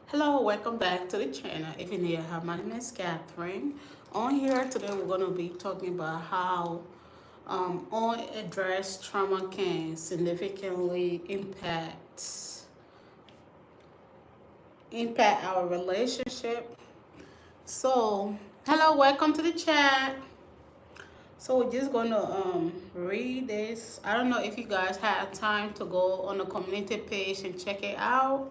Hello, welcome back to the channel. If you're new, my name is Catherine. On here today, we're going to be talking about how unaddressed trauma can significantly impact our relationship. So, hello, welcome to the chat. So we're just gonna read this. I don't know if you guys had time to go on the community page and check it out.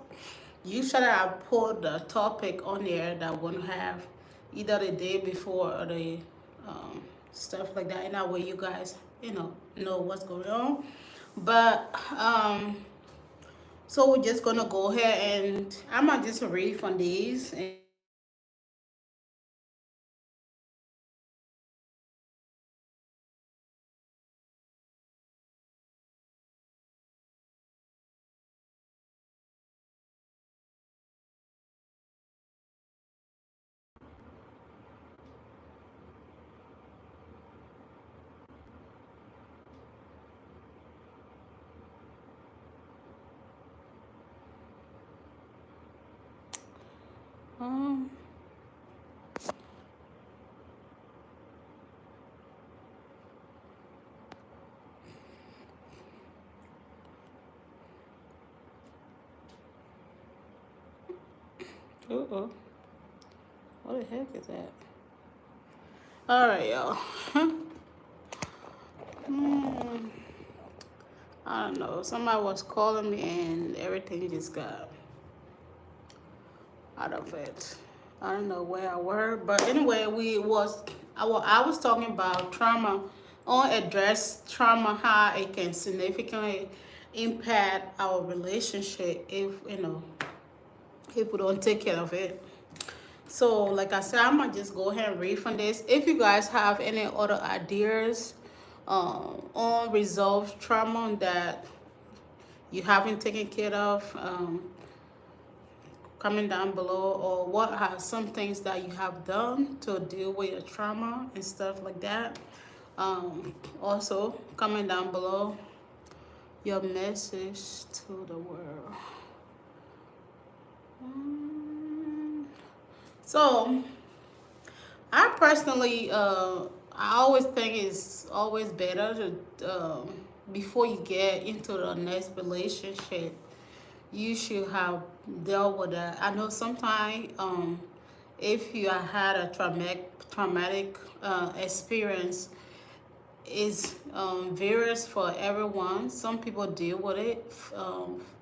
Usually I put the topic on there that we're gonna have either the day before or the stuff like that. And that way you guys, know what's going on. But so we're just gonna go ahead and I'm gonna just read from these. And um, uh-oh, what the heck is that? All right, y'all. Hmm. I don't know. Somebody was calling me and everything just got out of it. I don't know where I were, but anyway, I was talking about trauma, unaddressed trauma, how it can significantly impact our relationship if we don't take care of it. So, like I said, I'm gonna just go ahead and read from this. If you guys have any other ideas on resolved trauma that you haven't taken care of, comment down below, or what are some things that you have done to deal with your trauma and stuff like that. Also, comment down below your message to the world. So, I personally, I always think it's always better to, before you get into the next relationship, you should have dealt with that. I know sometimes, if you have had a traumatic experience, is varies for everyone. Some people deal with it.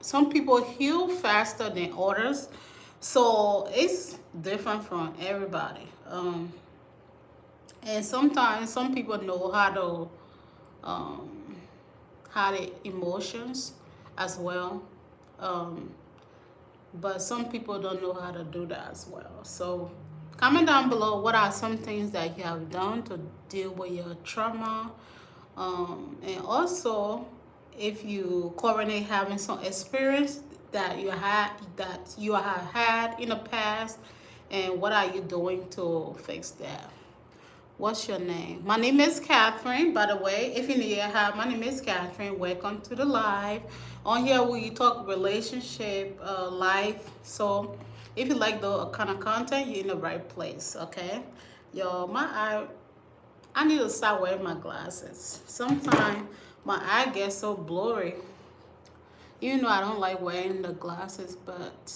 Some people heal faster than others, so it's different from everybody. And sometimes some people know um, how to emotions as well. Um, but some people don't know how to do that as well. So comment down below what are some things that you have done to deal with your trauma, and also if you currently having some experience that you have had in the past, and what are you doing to fix that. What's your name? My name is Catherine, by the way. If you're new here, hi, my name is Catherine. Welcome to the live. On here, we talk relationship, life. So, if you like the kind of content, you're in the right place, okay? Yo, I need to start wearing my glasses. Sometimes my eye gets so blurry. Even though I don't like wearing the glasses, but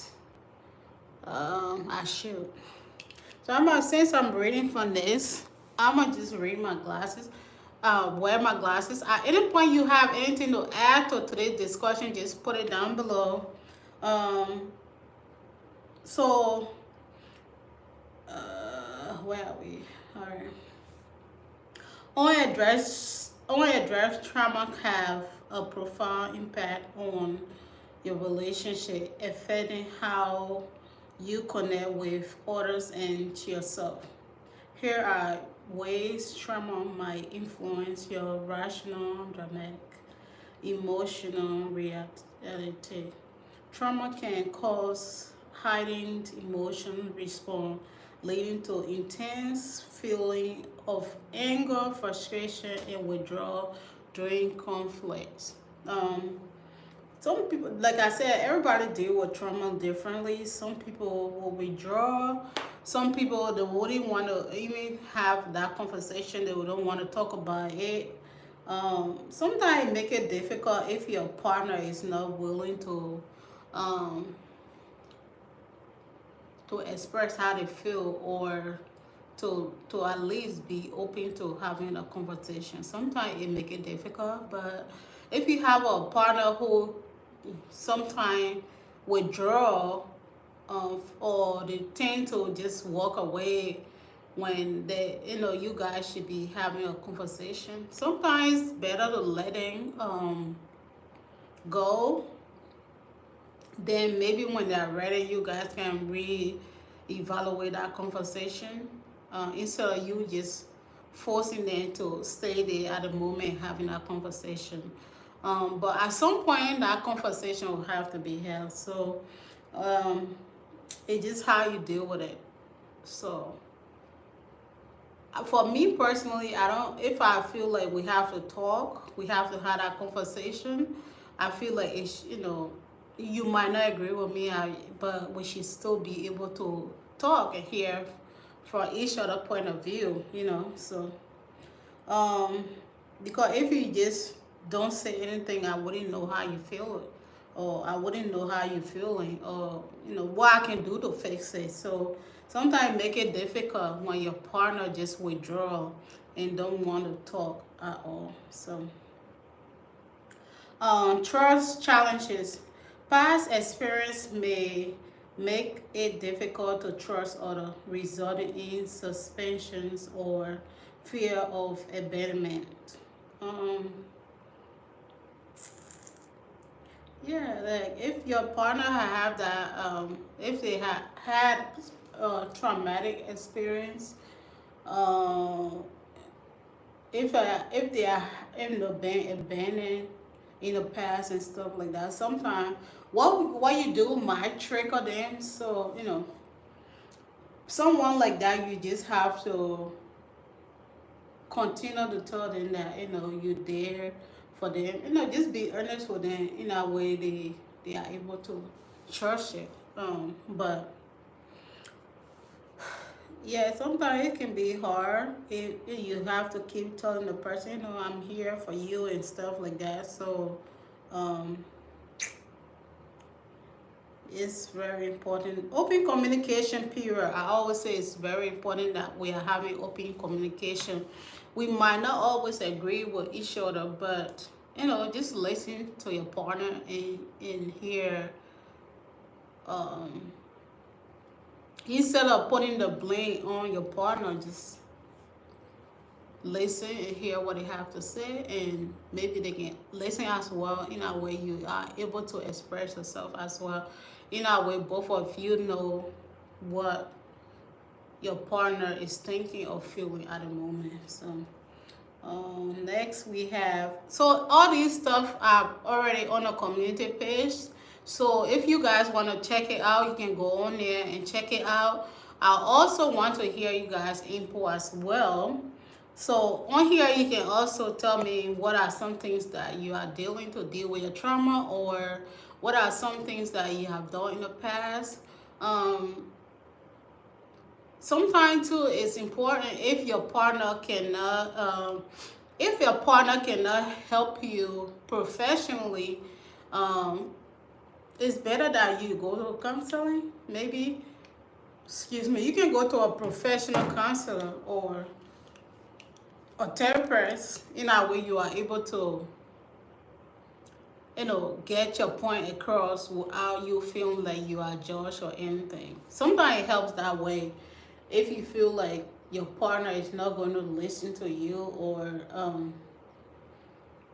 I should. So since I'm reading from this, I'm gonna just read my glasses, wear my glasses. At any point you have anything to add to today's discussion, just put it down below. Um, so, where are we? All right. Unaddressed trauma have a profound impact on your relationship, affecting how you connect with others and yourself. Here are ways trauma might influence your rational, dramatic, emotional reality. trauma can cause heightened emotion response, leading to intense feeling of anger, frustration, and withdrawal during conflicts. Um, some people, like I said, everybody deal with trauma differently. Some people will withdraw. Some people they wouldn't want to even have that conversation. They don't want to talk about it. Sometimes make it difficult if your partner is not willing um, to express how they feel, or to at least be open to having a conversation. Sometimes it make it difficult, but if you have a partner who sometimes withdraw, or they tend to just walk away when they, you guys should be having a conversation. Sometimes better to let them go. Then maybe when they're ready, you guys can re-evaluate that conversation, instead of you just forcing them to stay there at the moment having that conversation. But at some point, that conversation will have to be held. So um, it's just how you deal with it. So for me personally, I don't. If I feel like we have to talk, we have to have that conversation. I feel like it's, you might not agree with me, but we should still be able to talk and hear from each other point of view. So um, because if you just don't say anything, I wouldn't know how you feel, or I wouldn't know how you're feeling, or what I can do to fix it. So sometimes make it difficult when your partner just withdraw and don't want to talk at all. So trust challenges. Past experience may make it difficult to trust others, resulting in suspensions or fear of abandonment. Um, yeah, like if your partner have that, if they had traumatic experience, uh, if they are being abandoned in the past and stuff like that, sometimes what you do might trigger them. So someone like that, you just have to continue to tell them that you're there for them. Just be honest with them in a way they are able to trust it. But yeah, sometimes it can be hard if you have to keep telling the person, I'm here for you and stuff like that. So um, it's very important. Open communication period. I always say it's very important that we are having open communication. We might not always agree with each other, but just listen to your partner and hear, um, instead of putting the blame on your partner, just listen and hear what they have to say, and maybe they can listen as well. In a way you are able to express yourself as well. In a way both of you know what your partner is thinking or feeling at the moment. So next we have, so all these stuff are already on a community page. So if you guys want to check it out, you can go on there and check it out. I also want to hear you guys input as well. So on here you can also tell me what are some things that you are dealing to deal with your trauma, or what are some things that you have done in the past. Sometimes too it's important if your partner cannot, help you professionally, um, it's better that you go to counseling. Maybe, excuse me, you can go to a professional counselor or a therapist. In a way you are able to get your point across without you feeling like you are judged or anything. Sometimes it helps that way. If you feel like your partner is not going to listen to you, or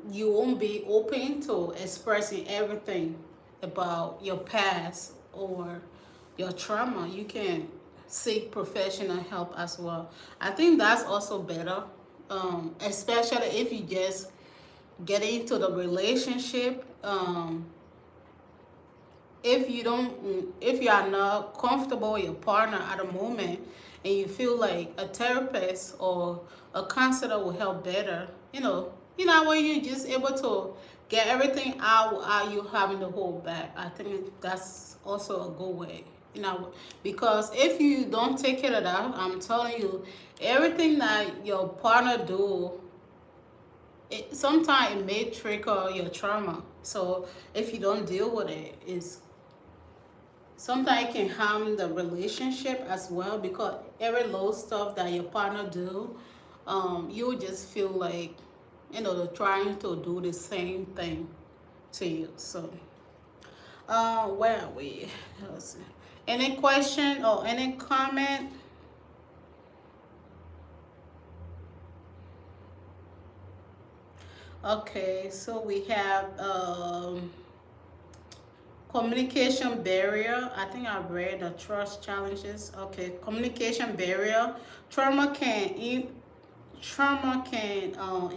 you won't be open to expressing everything about your past or your trauma, you can seek professional help as well. I think that's also better, especially if you just get into the relationship. if you are not comfortable with your partner at the moment, and you feel like a therapist or a counselor will help better, when you're just able to get everything out without you having to hold back. I think that's also a good way, because if you don't take care of that, I'm telling you, everything that your partner do, sometimes it may trigger your trauma. So if you don't deal with it, it's sometimes it can harm the relationship as well, because every little stuff that your partner do, you just feel like, they're trying to do the same thing to you. So where are we? Let's see. Any question or any comment? Okay, so we have communication barrier. I think I read the trust challenges. Okay, communication barrier. Trauma can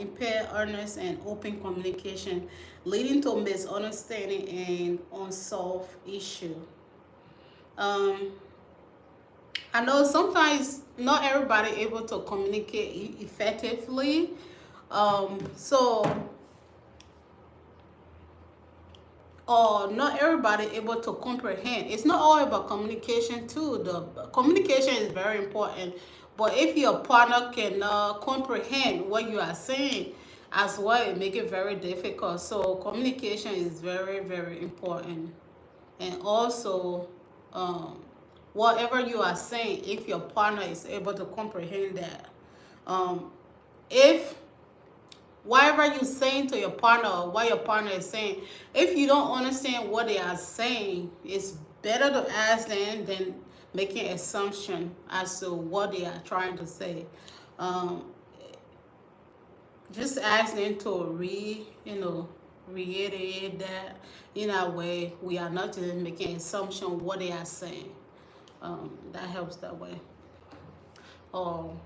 impair honest and open communication, leading to misunderstanding and unsolved issue. Um, I know sometimes not everybody able to communicate effectively. So or not everybody able to comprehend. It's not all about communication too. The communication is very important, but if your partner cannot comprehend what you are saying as well, it make it very difficult. So communication is very, very important. And also, um, whatever you are saying, if your partner is able to comprehend that, um, if whatever you're saying to your partner or what your partner is saying, if you don't understand what they are saying, it's better to ask them than making assumption as to what they are trying to say. Um, just ask them to reiterate that in a way we are not just making assumption what they are saying. That helps that way. Um,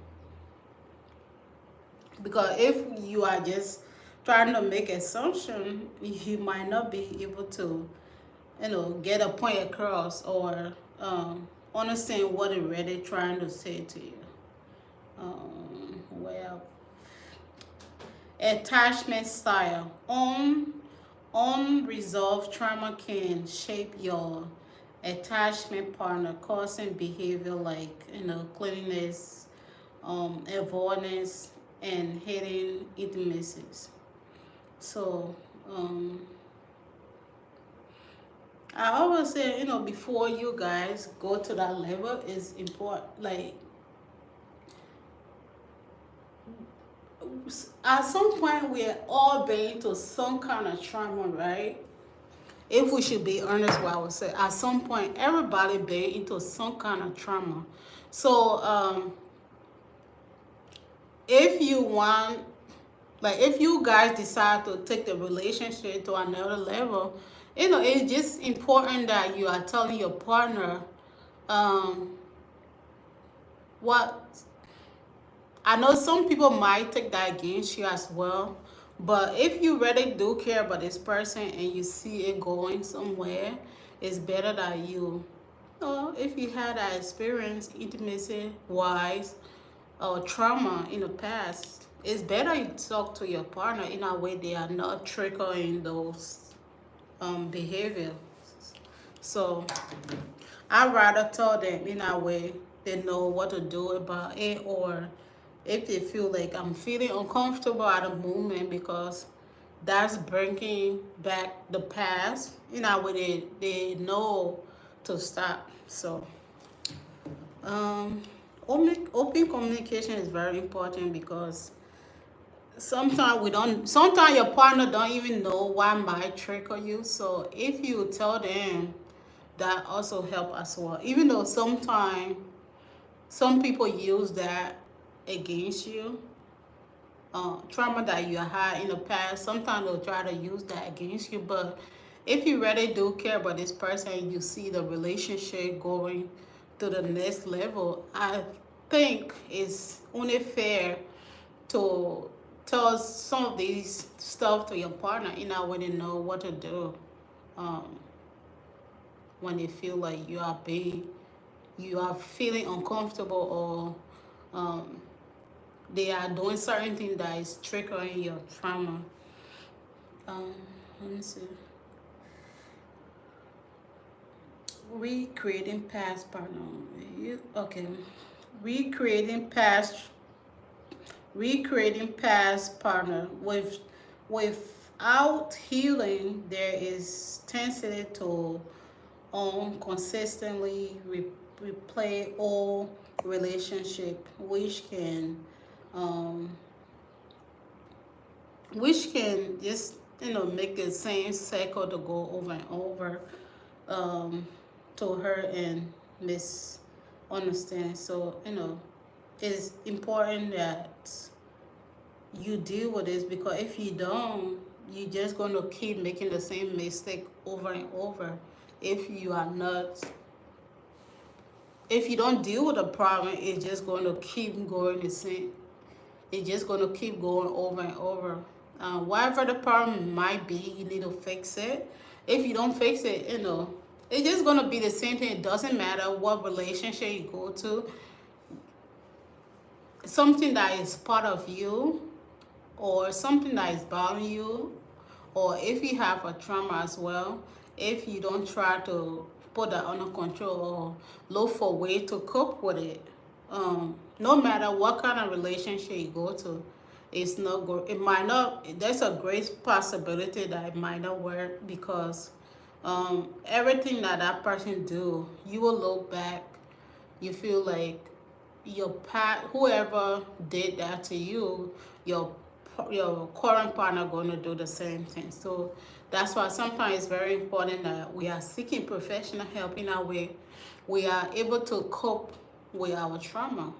because if you are just trying to make assumption, you might not be able to get a point across or understand what they're really trying to say to you. Well, attachment style. Unresolved trauma can shape your attachment partner, causing behavior like cleanliness, avoidance, and hidden intimacies. So I always say, before you guys go to that level, is important. Like at some point, we're all been to some kind of trauma, right? If we should be honest, what I would say, at some point, everybody been into some kind of trauma. So if you want, like if you guys decide to take the relationship to another level, it's just important that you are telling your partner um, what. I know some people might take that against you as well, but if you really do care about this person and you see it going somewhere, it's better that if you had that experience, intimacy wise, or trauma in the past, it's better you talk to your partner in a way they are not triggering those behaviors. So I'd rather tell them in a way they know what to do about it, or if they feel like I'm feeling uncomfortable at the moment because that's bringing back the past, they know to stop. So open communication is very important, because sometimes your partner don't even know why might trigger you. So if you tell them, that also help as well, even though sometimes some people use that against you. Trauma that you had in the past, sometimes they'll try to use that against you. But if you really do care about this person and you see the relationship going to the next level, I think it's only fair to tell some of these stuff to your partner, when they know what to do. Um, when they feel like you are feeling uncomfortable, or they are doing certain thing that is triggering your trauma. Um, Let me see. Recreating past partner. Okay. Recreating past recreating past partner without healing. There is tendency to consistently replay all relationship, um, which can just make the same cycle to go over and over, um, to hurt and misunderstand. So it's important that you deal with this, because if you don't, you're just going to keep making the same mistake over and over. If you are not, if you don't deal with the problem, it's just going to keep going the same. It's just going to keep going over and over. Whatever the problem might be, you need to fix it. If you don't fix it, it's just going to be the same thing. It doesn't matter what relationship you go to. Something that is part of you, or something that is bothering you, or if you have a trauma as well, if you don't try to put that under control or look for a way to cope with it, no matter what kind of relationship you go to, it's not go. It might not. There's a great possibility that it might not work, because everything that that person do, you will look back. You feel like whoever did that to you, your your current partner going to do the same thing. So that's why sometimes it's very important that we are seeking professional help in our way. We are able to cope with our trauma,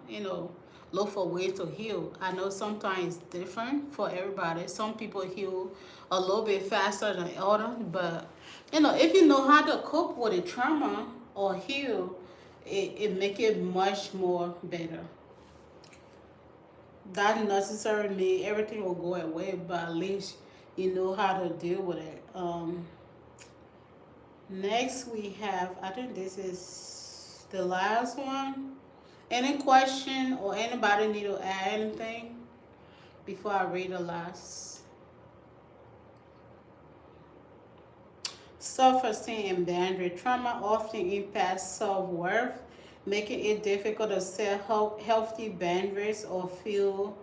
look for ways to heal. I know sometimes it's different for everybody. Some people heal a little bit faster than others, but if you know how to cope with the trauma or heal, it make it much more better. Not necessarily mean everything will go away, but at least you know how to deal with it. Next we have, I think this is the last one. Any question, or anybody need to add anything before I read the last? Self-esteem and boundary. Trauma often impacts self-worth, making it difficult to set healthy boundaries or feel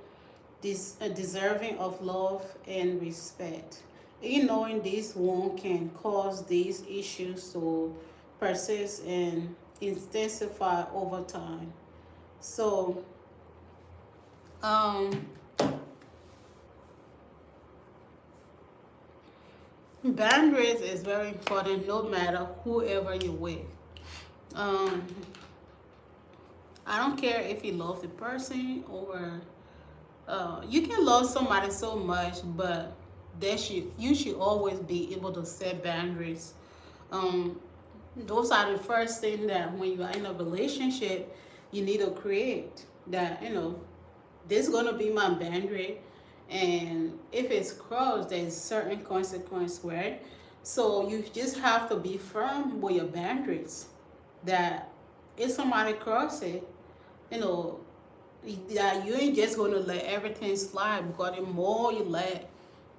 deserving of love and respect. Ignoring this wound can cause these issues to persist and intensify over time. So, um, boundaries is very important no matter whoever you're with. Um, I don't care if you love the person, or you can love somebody so much, but you should always be able to set boundaries. Um, those are the first thing that when you are in a relationship, you need to create. That this is gonna be my boundary, and if it's crossed, there's certain consequence, right? So you just have to be firm with your boundaries. That if somebody cross it, you know that you ain't just gonna let everything slide, because the more you let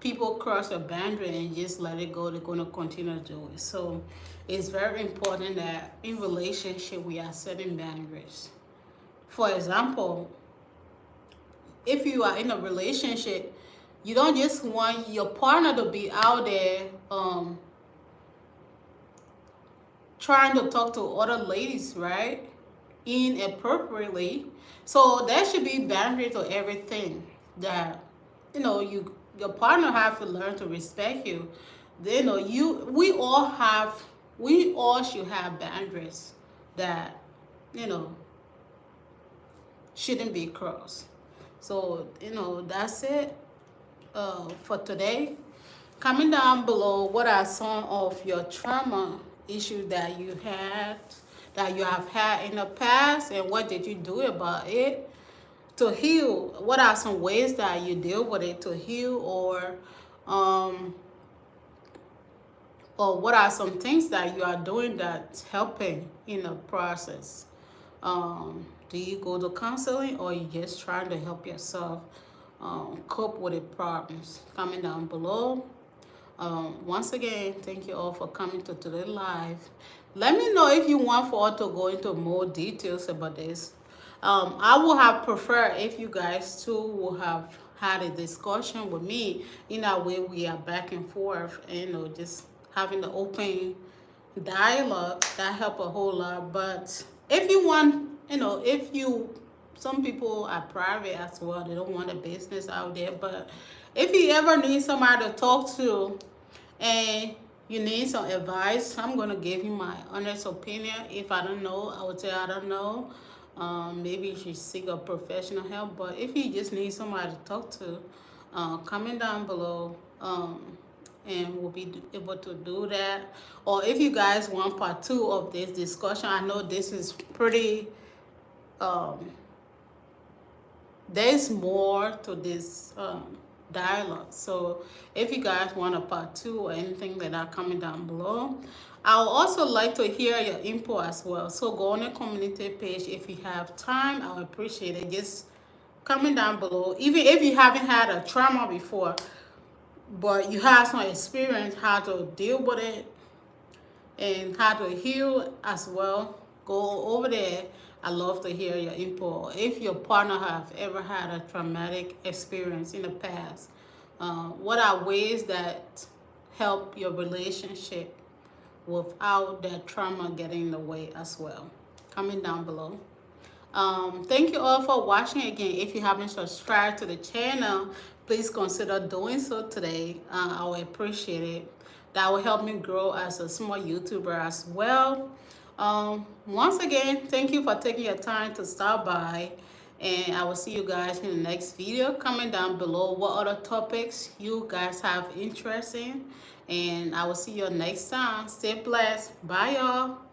people cross a boundary and just let it go, they're gonna continue to do it. So it's very important that in relationship we are setting boundaries. For example, if you are in a relationship, you don't just want your partner to be out there trying to talk to other ladies, right? Inappropriately. So there should be boundary to everything. That your partner have to learn to respect you. We all should have boundaries that you know shouldn't be crossed. So that's it for today. Comment down below what are some of your trauma issues that you have had in the past, and what did you do about it to heal. What are some ways that you deal with it to heal, or um, or what are some things that you are doing that's helping in the process. Do you go to counseling, or you just trying to help yourself cope with the problems? Comment down below. Once again, thank you all for coming to today live. Let me know if you want for us to go into more details about this. I would have preferred if you guys too would have had a discussion with me. In that way, we are back and forth, and just having the open dialogue that help a whole lot. But if you want, if you, some people are private as well, they don't want a business out there. But if you ever need somebody to talk to, and you need some advice, I'm gonna give you my honest opinion. If I don't know, I would say I don't know. Maybe you should seek a professional help. But if you just need somebody to talk to, comment down below, and we'll be able to do that. Or if you guys want part two of this discussion, I know this is pretty. Um, there's more to this dialogue. So if you guys want a part two or anything like that, comment down below. I would also like to hear your input as well. So go on the community page if you have time. I would appreciate it. Just comment down below. Even if you haven't had a trauma before, but you have some experience how to deal with it and how to heal as well, go over there. I love to hear your input. If your partner have ever had a traumatic experience in the past, what are ways that help your relationship without that trauma getting in the way as well? Comment down below. Thank you all for watching. Again, if you haven't subscribed to the channel, please consider doing so today. I will appreciate it. That will help me grow as a small YouTuber as well. Once again, thank you for taking your time to stop by, and I will see you guys in the next video. Comment down below what other topics you guys have interest in, and I will see you next time. Stay blessed. Bye, y'all.